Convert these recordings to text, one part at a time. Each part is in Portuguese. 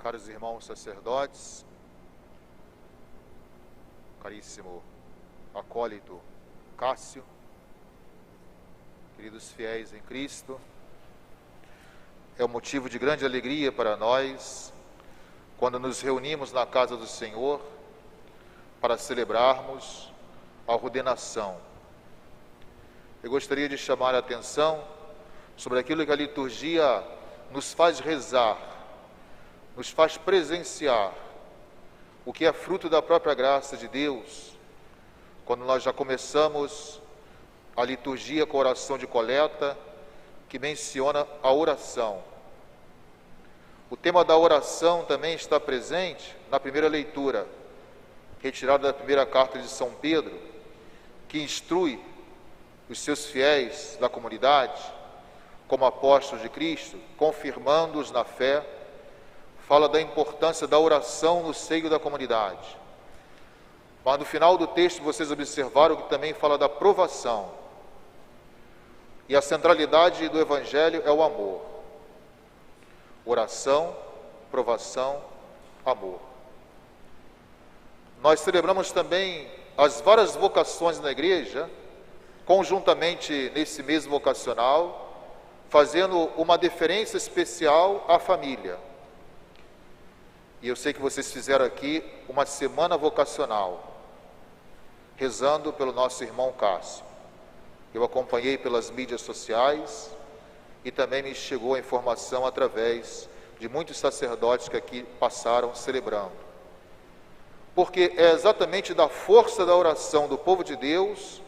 Caros irmãos sacerdotes, caríssimo acólito Cássio, queridos fiéis em Cristo, é um motivo de grande alegria para nós quando nos reunimos na casa do Senhor para celebrarmos a ordenação. Eu gostaria de chamar a atenção sobre aquilo que a liturgia nos faz rezar, nos faz presenciar, o que é fruto da própria graça de Deus, quando nós já começamos a liturgia com a oração de coleta, que menciona a oração. O tema da oração também está presente na primeira leitura, retirada da primeira carta de São Pedro, que instrui os seus fiéis da comunidade, como apóstolos de Cristo, confirmando-os na fé, fala da importância da oração no seio da comunidade. Mas no final do texto vocês observaram que também fala da provação. E a centralidade do Evangelho é o amor. Oração, provação, amor. Nós celebramos também as várias vocações na igreja, conjuntamente nesse mês vocacional, fazendo uma deferência especial à família. E eu sei que vocês fizeram aqui uma semana vocacional, rezando pelo nosso irmão Cássio. Eu acompanhei pelas mídias sociais e também me chegou a informação através de muitos sacerdotes que aqui passaram celebrando. Porque é exatamente da força da oração do povo de Deus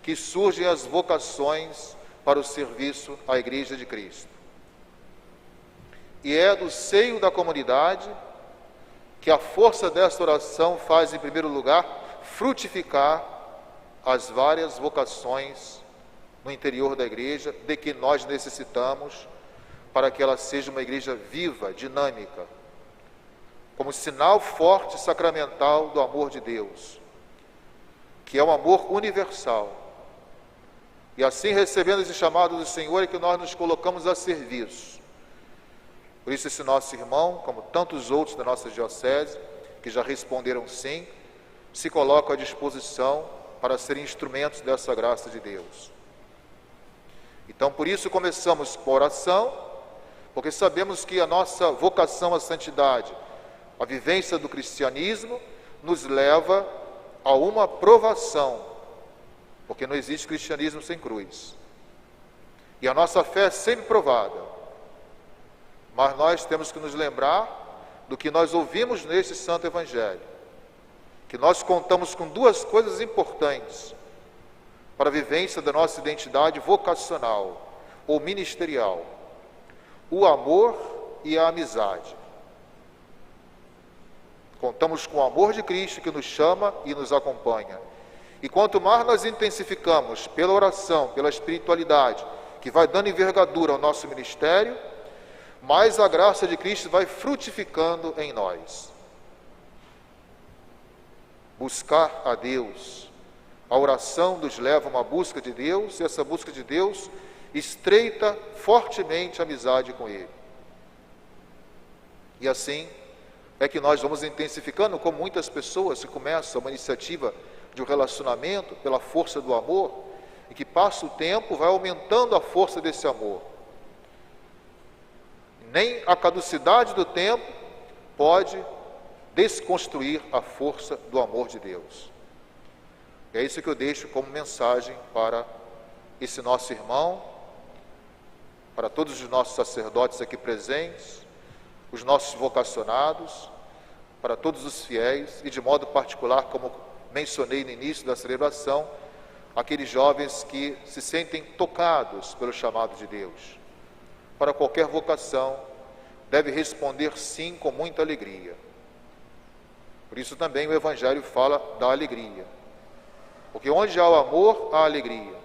que surgem as vocações para o serviço à Igreja de Cristo. E é do seio da comunidade que a força desta oração faz, em primeiro lugar, frutificar as várias vocações no interior da igreja, de que nós necessitamos para que ela seja uma igreja viva, dinâmica, como sinal forte e sacramental do amor de Deus, que é um amor universal. E assim, recebendo esse chamado do Senhor, é que nós nos colocamos a serviço. Por isso, esse nosso irmão, como tantos outros da nossa diocese, que já responderam sim, se colocam à disposição para serem instrumentos dessa graça de Deus. Então, por isso, começamos com a oração, porque sabemos que a nossa vocação à santidade, a vivência do cristianismo, nos leva a uma provação, porque não existe cristianismo sem cruz. E a nossa fé é sempre provada. Mas nós temos que nos lembrar do que nós ouvimos neste Santo Evangelho, que nós contamos com duas coisas importantes para a vivência da nossa identidade vocacional ou ministerial: o amor e a amizade. Contamos com o amor de Cristo que nos chama e nos acompanha. E quanto mais nós intensificamos pela oração, pela espiritualidade, que vai dando envergadura ao nosso ministério, mais a graça de Cristo vai frutificando em nós. Buscar a Deus. A oração nos leva a uma busca de Deus, e essa busca de Deus estreita fortemente a amizade com Ele. E assim é que nós vamos intensificando, como muitas pessoas que começam uma iniciativa de um relacionamento pela força do amor, e que passa o tempo, vai aumentando a força desse amor. Nem a caducidade do tempo pode desconstruir a força do amor de Deus. É isso que eu deixo como mensagem para esse nosso irmão, para todos os nossos sacerdotes aqui presentes, os nossos vocacionados, para todos os fiéis e de modo particular, como mencionei no início da celebração, aqueles jovens que se sentem tocados pelo chamado de Deus. Para qualquer vocação, deve responder sim com muita alegria. Por isso também o Evangelho fala da alegria. Porque onde há o amor, há a alegria.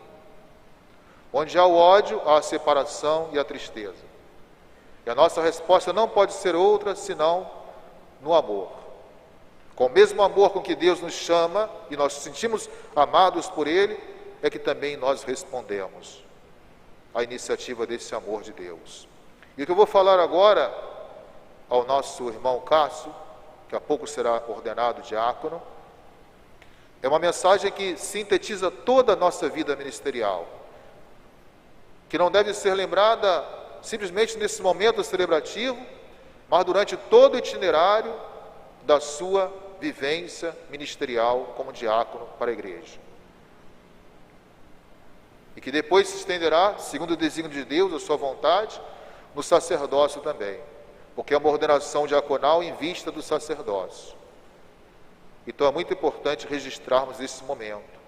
Onde há o ódio, há a separação e a tristeza. E a nossa resposta não pode ser outra senão no amor. Com o mesmo amor com que Deus nos chama e nós nos sentimos amados por Ele, é que também nós respondemos à iniciativa desse amor de Deus. E o que eu vou falar agora ao nosso irmão Cássio, que a pouco será ordenado diácono. É uma mensagem que sintetiza toda a nossa vida ministerial, que não deve ser lembrada simplesmente nesse momento celebrativo, mas durante todo o itinerário da sua vivência ministerial como diácono para a igreja. E que depois se estenderá, segundo o desígnio de Deus, a sua vontade, no sacerdócio também, porque é uma ordenação diaconal em vista do sacerdócio. Então é muito importante registrarmos esse momento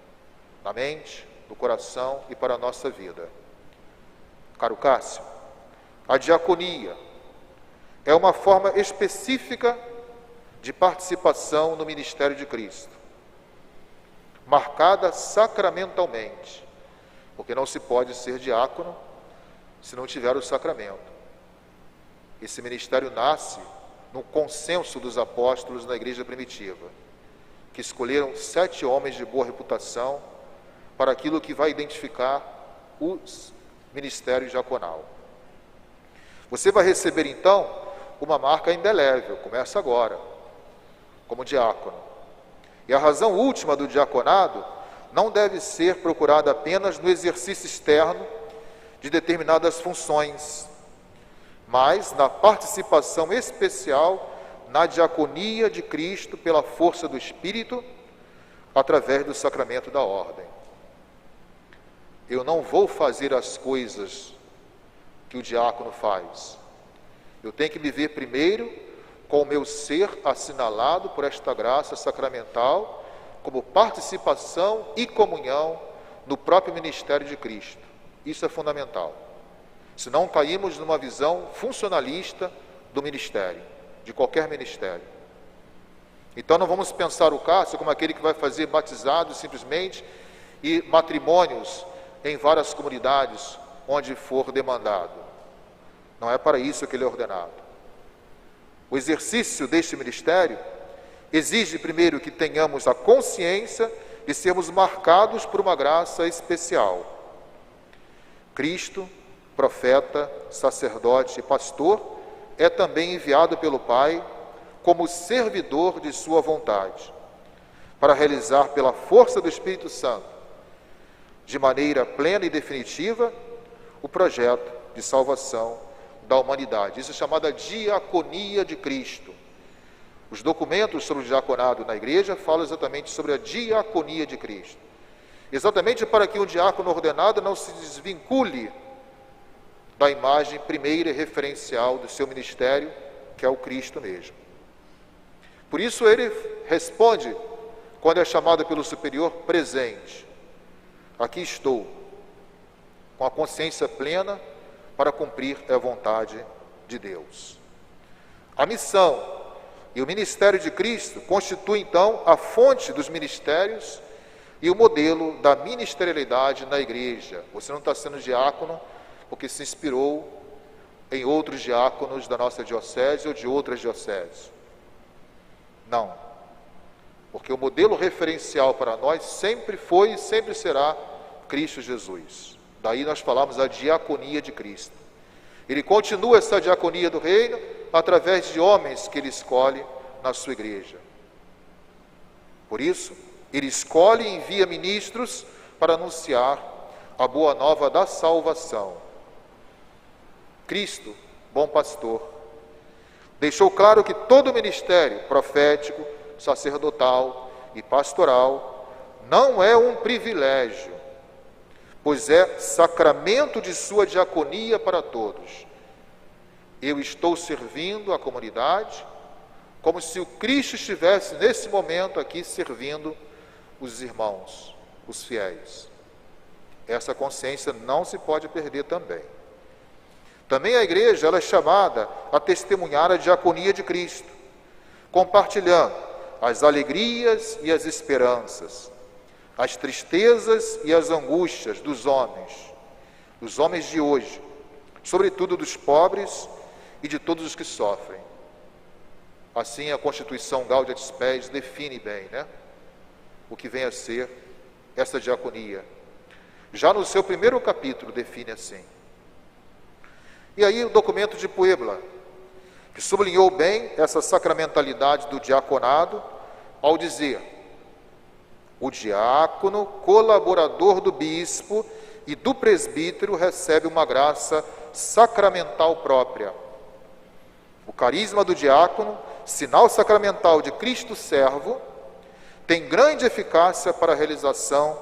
na mente, no coração e para a nossa vida. Caro Cássio, a diaconia é uma forma específica de participação no ministério de Cristo, marcada sacramentalmente, porque não se pode ser diácono se não tiver o sacramento. Esse ministério nasce no consenso dos apóstolos na igreja primitiva, que escolheram 7 homens de boa reputação para aquilo que vai identificar o ministério diaconal. Você vai receber então uma marca indelével, começa agora, como diácono. E a razão última do diaconado não deve ser procurada apenas no exercício externo de determinadas funções, mas na participação especial na diaconia de Cristo pela força do Espírito, através do sacramento da ordem. Eu não vou fazer as coisas que o diácono faz. Eu tenho que viver primeiro com o meu ser assinalado por esta graça sacramental, como participação e comunhão no próprio ministério de Cristo. Isso é fundamental. Senão caímos numa visão funcionalista do ministério, de qualquer ministério. Então não vamos pensar o Cássio como aquele que vai fazer batizados simplesmente e matrimônios em várias comunidades onde for demandado. Não é para isso que ele é ordenado. O exercício deste ministério exige primeiro que tenhamos a consciência de sermos marcados por uma graça especial. Cristo, profeta, sacerdote e pastor, é também enviado pelo Pai como servidor de sua vontade, para realizar pela força do Espírito Santo, de maneira plena e definitiva, o projeto de salvação da humanidade. Isso é chamada diaconia de Cristo. Os documentos sobre o diaconado na igreja falam exatamente sobre a diaconia de Cristo. Exatamente para que um diácono ordenado não se desvincule da imagem primeira e referencial do seu ministério, que é o Cristo mesmo. Por isso ele responde, quando é chamado pelo superior, presente. Aqui estou, com a consciência plena para cumprir a vontade de Deus. A missão e o ministério de Cristo constituem, então, a fonte dos ministérios e o modelo da ministerialidade na igreja. Você não está sendo diácono porque se inspirou em outros diáconos da nossa diocese ou de outras dioceses. Não. Porque o modelo referencial para nós sempre foi e sempre será Cristo Jesus. Daí nós falamos a diaconia de Cristo. Ele continua essa diaconia do reino através de homens que ele escolhe na sua igreja. Por isso, ele escolhe e envia ministros para anunciar a boa nova da salvação. Cristo, bom pastor, deixou claro que todo ministério profético, sacerdotal e pastoral não é um privilégio, pois é sacramento de sua diaconia para todos. Eu estou servindo a comunidade como se o Cristo estivesse nesse momento aqui servindo os irmãos, os fiéis. Essa consciência não se pode perder também. Também a igreja ela é chamada a testemunhar a diaconia de Cristo, compartilhando as alegrias e as esperanças, as tristezas e as angústias dos homens de hoje, sobretudo dos pobres e de todos os que sofrem. Assim a Constituição Gaudium et Spes define bem, o que vem a ser essa diaconia. Já no seu primeiro capítulo define assim. E aí o documento de Puebla que sublinhou bem essa sacramentalidade do diaconado ao dizer: o diácono, colaborador do bispo e do presbítero, recebe uma graça sacramental própria. O carisma do diácono, sinal sacramental de Cristo servo, tem grande eficácia para a realização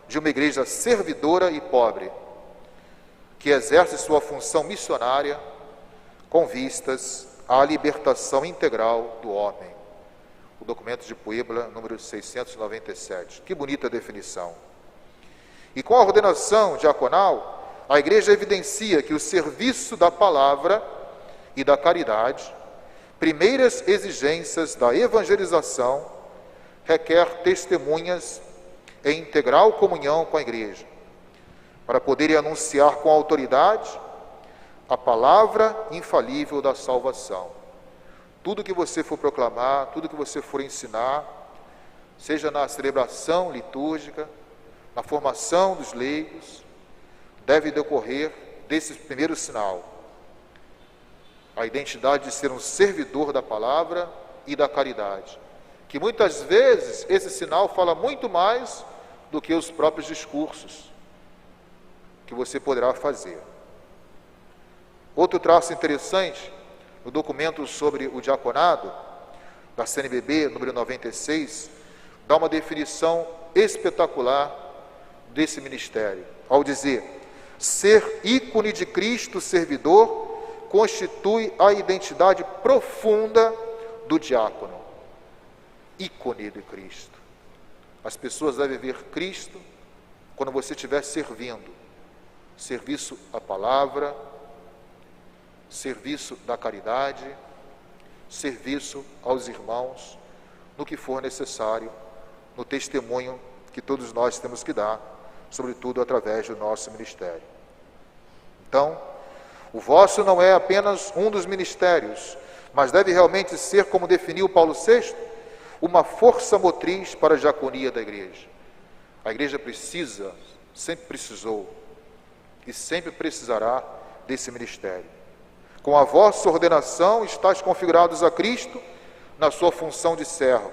de uma igreja servidora e pobre, que exerce sua função missionária com vistas à libertação integral do homem. O documento de Puebla, número 697. Que bonita definição. E com a ordenação diaconal, a igreja evidencia que o serviço da palavra e da caridade, primeiras exigências da evangelização, requer testemunhas em integral comunhão com a igreja, para poderem anunciar com autoridade a palavra infalível da salvação. Tudo que você for proclamar, tudo que você for ensinar, seja na celebração litúrgica, na formação dos leigos, deve decorrer desse primeiro sinal: a identidade de ser um servidor da palavra e da caridade, que muitas vezes esse sinal fala muito mais do que os próprios discursos que você poderá fazer. Outro traço interessante, no documento sobre o diaconado, da CNBB, número 96, dá uma definição espetacular desse ministério, ao dizer: ser ícone de Cristo servidor constitui a identidade profunda do diácono. Ícone de Cristo. As pessoas devem ver Cristo quando você estiver servindo. Serviço à palavra, serviço da caridade, serviço aos irmãos, no que for necessário, no testemunho que todos nós temos que dar, sobretudo através do nosso ministério. Então, o vosso não é apenas um dos ministérios, mas deve realmente ser, como definiu Paulo VI, uma força motriz para a diaconia da igreja. A igreja precisa, sempre precisou e sempre precisará desse ministério. Com a vossa ordenação, estáis configurados a Cristo na sua função de servo.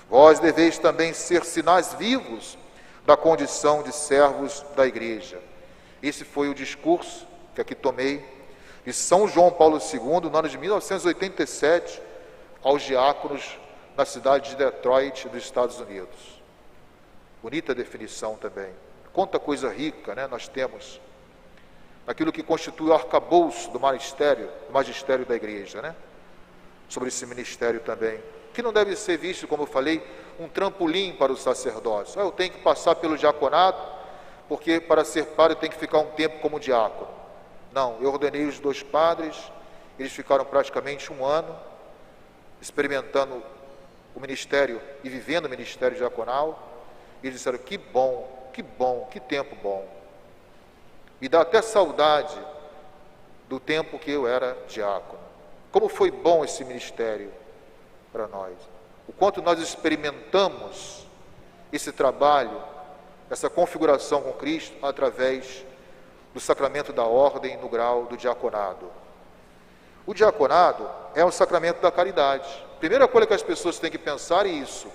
Vós deveis também ser sinais vivos da condição de servos da igreja. Esse foi o discurso que aqui tomei de São João Paulo II, no ano de 1987, aos diáconos na cidade de Detroit, dos Estados Unidos. Bonita definição também. Quanta coisa rica, né, nós temos aquilo que constitui o arcabouço do magistério da igreja, né? Sobre esse ministério também, que não deve ser visto, como eu falei, um trampolim para o sacerdócio. Eu tenho que passar pelo diaconado, porque para ser padre eu tenho que ficar um tempo como diácono. Não, eu ordenei os 2 padres, eles ficaram praticamente 1 ano experimentando o ministério e vivendo o ministério diaconal, e eles disseram: que bom, que tempo bom. Me dá até saudade do tempo que eu era diácono. Como foi bom esse ministério para nós. O quanto nós experimentamos esse trabalho, essa configuração com Cristo, através do sacramento da ordem no grau do diaconado. O diaconado é um sacramento da caridade. Primeira coisa que as pessoas têm que pensar é isso.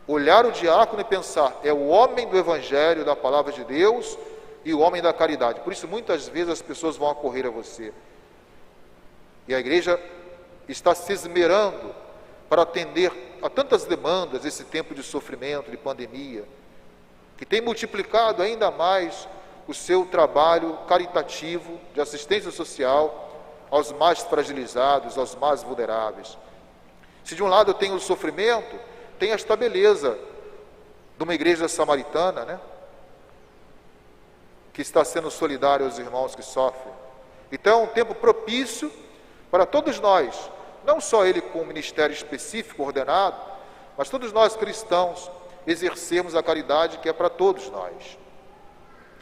Olhar o diácono e pensar: é o homem do Evangelho, da Palavra de Deus, e o homem da caridade. Por isso, muitas vezes as pessoas vão acorrer a você. E a igreja está se esmerando para atender a tantas demandas, esse tempo de sofrimento, de pandemia, que tem multiplicado ainda mais o seu trabalho caritativo, de assistência social aos mais fragilizados, aos mais vulneráveis. Se de um lado tem o sofrimento, tem esta beleza de uma igreja samaritana, né? Que está sendo solidário aos irmãos que sofrem. Então é um tempo propício para todos nós, não só ele com um ministério específico, ordenado, mas todos nós cristãos exercermos a caridade que é para todos nós.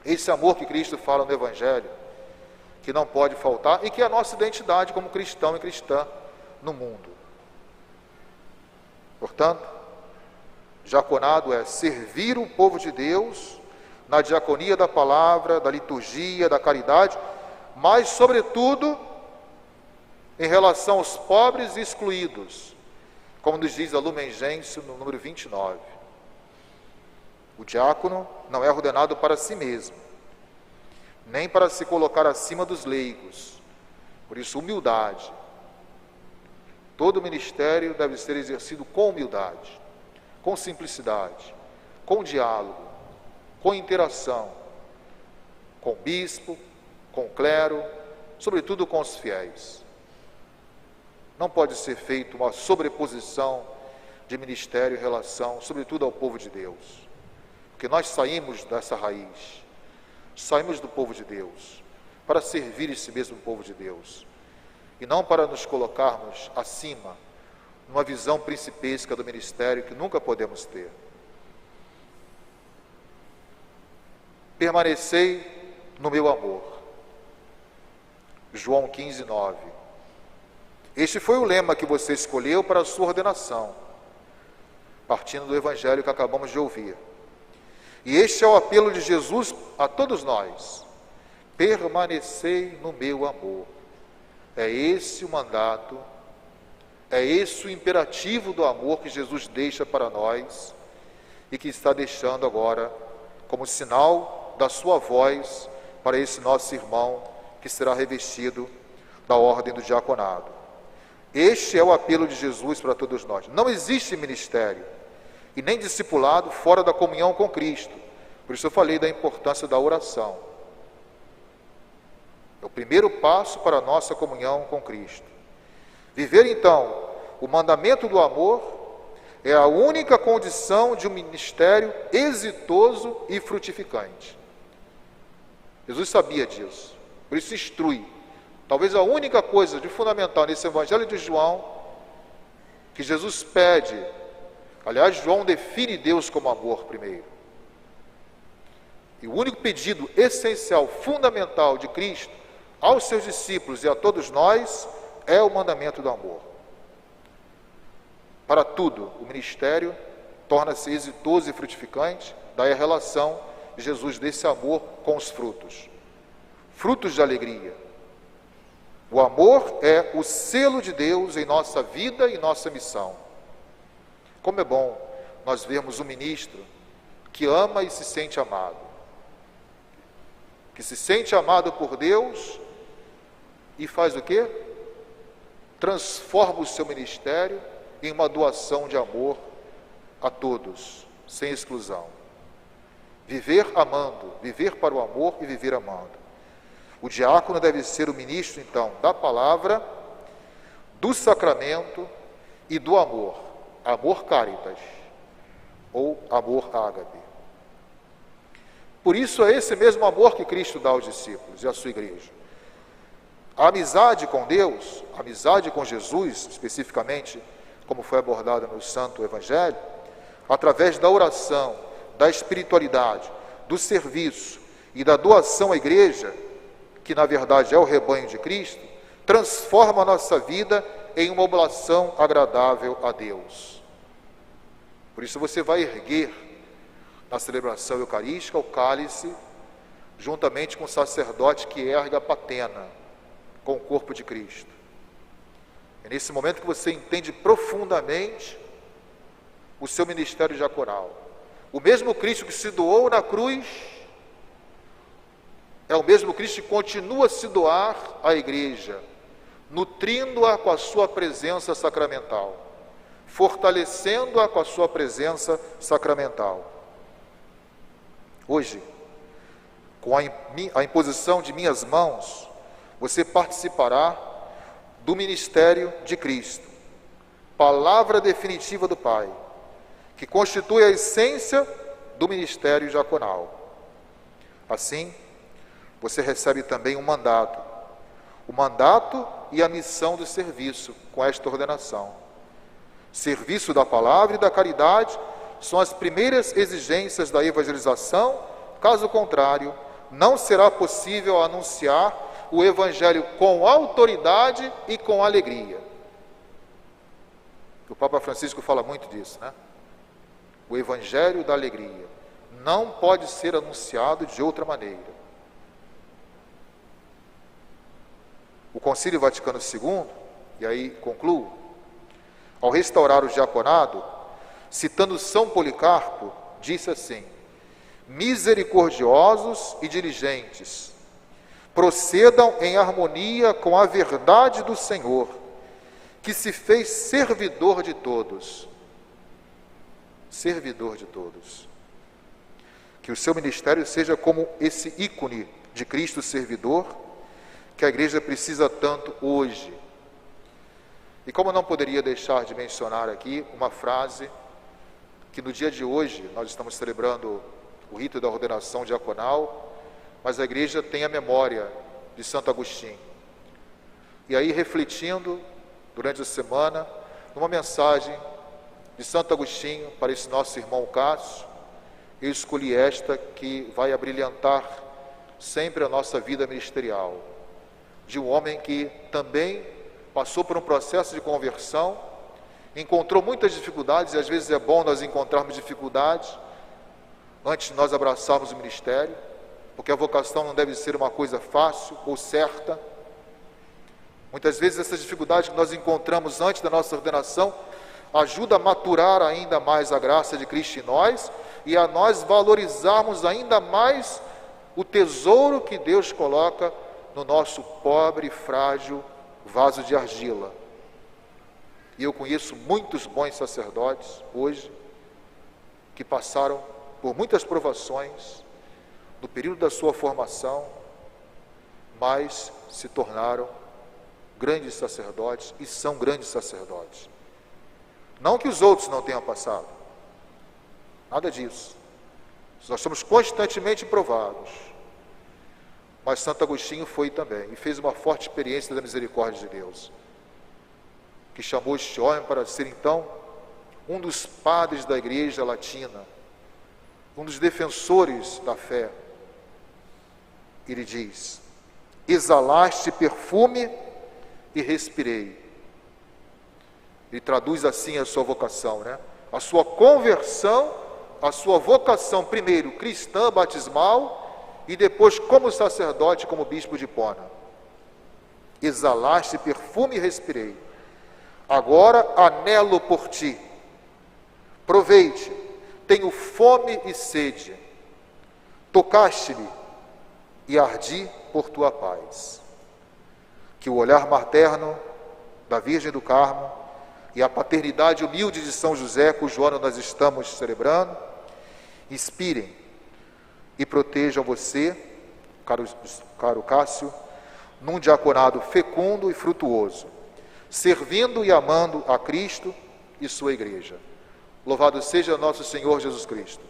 Esse amor que Cristo fala no Evangelho, que não pode faltar e que é a nossa identidade como cristão e cristã no mundo. Portanto, diaconado é servir o povo de Deus na diaconia da palavra, da liturgia, da caridade, mas, sobretudo, em relação aos pobres e excluídos, como nos diz a Lumen Gentium no número 29. O diácono não é ordenado para si mesmo, nem para se colocar acima dos leigos. Por isso, humildade. Todo ministério deve ser exercido com humildade, com simplicidade, com diálogo, com interação, com o bispo, com o clero, sobretudo com os fiéis. Não pode ser feita uma sobreposição de ministério em relação, sobretudo, ao povo de Deus. Porque nós saímos dessa raiz, saímos do povo de Deus, para servir esse mesmo povo de Deus, e não para nos colocarmos acima, numa visão principesca do ministério que nunca podemos ter. Permanecei no meu amor. João 15, 9. Este foi o lema que você escolheu para a sua ordenação, partindo do evangelho que acabamos de ouvir. E este é o apelo de Jesus a todos nós: permanecei no meu amor. É esse o mandato, é esse o imperativo do amor que Jesus deixa para nós e que está deixando agora como sinal da sua voz para esse nosso irmão que será revestido da ordem do diaconado. Este é o apelo de Jesus para todos nós. Não existe ministério e nem discipulado fora da comunhão com Cristo. Por isso eu falei da importância da oração. É o primeiro passo para a nossa comunhão com Cristo. Viver, então, o mandamento do amor é a única condição de um ministério exitoso e frutificante. Jesus sabia disso, por isso instrui. Talvez a única coisa de fundamental nesse Evangelho de João, que Jesus pede, aliás, João define Deus como amor primeiro. E o único pedido essencial, fundamental de Cristo aos seus discípulos e a todos nós é o mandamento do amor. Para tudo, o ministério torna-se exitoso e frutificante, daí a relação de Jesus desse amor com os frutos. Frutos de alegria. O amor é o selo de Deus em nossa vida e nossa missão. Como é bom nós vermos um ministro que ama e se sente amado. Que se sente amado por Deus e faz o quê? Transforma o seu ministério em uma doação de amor a todos, sem exclusão. Viver amando, viver para o amor e viver amando. O diácono deve ser o ministro, então, da palavra, do sacramento e do amor. Amor caritas, ou amor ágape. Por isso é esse mesmo amor que Cristo dá aos discípulos e à sua igreja. A amizade com Deus, a amizade com Jesus, especificamente, como foi abordada no Santo Evangelho, através da oração, da espiritualidade, do serviço e da doação à igreja, que na verdade é o rebanho de Cristo, transforma a nossa vida em uma oblação agradável a Deus. Por isso você vai erguer na celebração eucarística o cálice, juntamente com o sacerdote que ergue a patena, com o corpo de Cristo. É nesse momento que você entende profundamente o seu ministério diaconal. O mesmo Cristo que se doou na cruz é o mesmo Cristo que continua a se doar à igreja, nutrindo-a com a sua presença sacramental, fortalecendo-a com a sua presença sacramental. Hoje, com a imposição de minhas mãos, você participará do ministério de Cristo, palavra definitiva do Pai, que constitui a essência do ministério diaconal. Assim, você recebe também um mandato, o mandato e a missão do serviço com esta ordenação. Serviço da palavra e da caridade são as primeiras exigências da evangelização, caso contrário, não será possível anunciar o Evangelho com autoridade e com alegria. O Papa Francisco fala muito disso, né? O Evangelho da alegria não pode ser anunciado de outra maneira. O Concílio Vaticano II E aí concluo. Ao restaurar o diaconado, citando São Policarpo, disse assim: misericordiosos e diligentes, procedam em harmonia com a verdade do Senhor, que se fez servidor de todos. Servidor de todos. Que o seu ministério seja como esse ícone de Cristo servidor, que a igreja precisa tanto hoje. E como não poderia deixar de mencionar aqui uma frase que no dia de hoje nós estamos celebrando o rito da ordenação diaconal, mas a igreja tem a memória de Santo Agostinho. E aí, refletindo durante a semana, numa mensagem de Santo Agostinho para esse nosso irmão Cássio, eu escolhi esta que vai abrilhantar sempre a nossa vida ministerial, de um homem que também passou por um processo de conversão, encontrou muitas dificuldades, e às vezes é bom nós encontrarmos dificuldades antes de nós abraçarmos o ministério, porque a vocação não deve ser uma coisa fácil ou certa. Muitas vezes essas dificuldades que nós encontramos antes da nossa ordenação ajuda a maturar ainda mais a graça de Cristo em nós e a nós valorizarmos ainda mais o tesouro que Deus coloca no nosso pobre e frágil vaso de argila. E eu conheço muitos bons sacerdotes hoje que passaram por muitas provações no período da sua formação, mas se tornaram grandes sacerdotes e são grandes sacerdotes. Não que os outros não tenham passado, nada disso. Nós somos constantemente provados. Mas Santo Agostinho foi também, e fez uma forte experiência da misericórdia de Deus, que chamou este homem para ser então um dos padres da igreja latina, um dos defensores da fé. Ele diz: exalaste perfume e respirei. Ele traduz assim a sua vocação, né? A sua conversão, a sua vocação, primeiro cristã, batismal, e depois como sacerdote, como bispo de Hipona. Exalaste perfume e respirei. Agora anelo por ti. Proveite, tenho fome e sede. Tocaste-me e ardi por tua paz. Que o olhar materno da Virgem do Carmo e a paternidade humilde de São José, cujo ano nós estamos celebrando, inspirem e protejam você, caro Cássio, num diaconado fecundo e frutuoso, servindo e amando a Cristo e sua igreja. Louvado seja nosso Senhor Jesus Cristo.